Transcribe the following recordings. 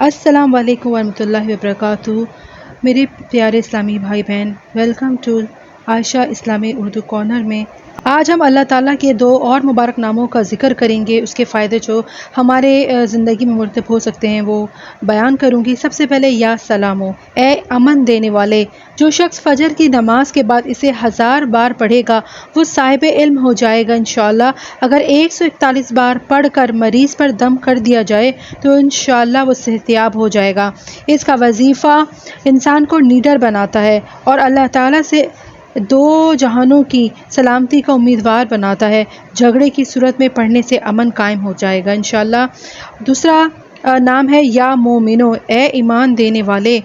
السلام علیکم ورحمۃ اللہ وبرکاتہ۔ میرے پیارے اسلامی بھائی بہن، ویلکم ٹو عائشہ اسلامی اردو کارنر میں آج ہم اللہ تعالیٰ کے دو اور مبارک ناموں کا ذکر کریں گے۔ اس کے فائدے جو ہمارے زندگی میں مرتب ہو سکتے ہیں وہ بیان کروں گی۔ سب سے پہلے یا سلامو، اے امن دینے والے۔ جو شخص فجر کی نماز کے بعد اسے 1000 بار پڑھے گا وہ صاحب علم ہو جائے گا انشاءاللہ۔ اگر 141 بار پڑھ کر مریض پر دم کر دیا جائے تو انشاءاللہ وہ صحت یاب ہو جائے گا۔ اس کا وظیفہ انسان کو نیڈر بناتا ہے اور اللہ تعالیٰ سے دو جہانوں کی سلامتی کا امیدوار بناتا ہے۔ جھگڑے کی صورت میں پڑھنے سے امن قائم ہو جائے گا انشاءاللہ۔ دوسرا نام ہے یا مومنو، اے ایمان دینے والے۔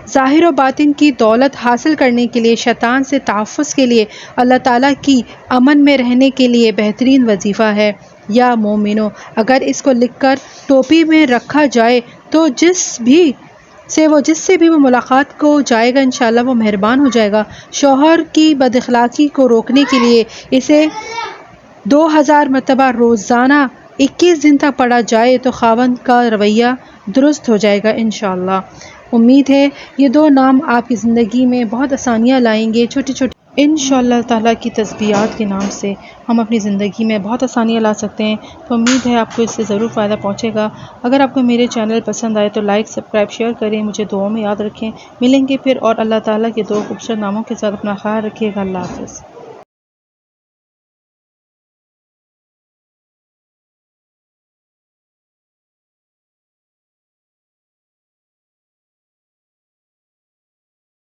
ظاہر و باطن کی دولت حاصل کرنے کے لیے، شیطان سے تحفظ کے لیے، اللہ تعالیٰ کی امن میں رہنے کے لیے بہترین وظیفہ ہے یا مومنو۔ اگر اس کو لکھ کر ٹوپی میں رکھا جائے تو جس سے بھی وہ ملاقات کو جائے گا انشاءاللہ وہ مہربان ہو جائے گا۔ شوہر کی بد اخلاقی کو روکنے کے لیے اسے 2000 مرتبہ روزانہ 21 دن تک پڑھا جائے تو خاوند کا رویہ درست ہو جائے گا انشاءاللہ۔ امید ہے یہ دو نام آپ کی زندگی میں بہت آسانیاں لائیں گے۔ چھوٹی چھوٹی انشاءاللہ تعالیٰ کی تسبیحات کے نام سے ہم اپنی زندگی میں بہت آسانیاں لا سکتے ہیں۔ تو امید ہے آپ کو اس سے ضرور فائدہ پہنچے گا۔ اگر آپ کو میرے چینل پسند آئے تو لائک، سبسکرائب، شیئر کریں، مجھے دعاؤں میں یاد رکھیں۔ ملیں گے پھر اور اللہ تعالیٰ کے دو خوبصورت ناموں کے ساتھ۔ اپنا خیال رکھیے گا۔ اللہ حافظ۔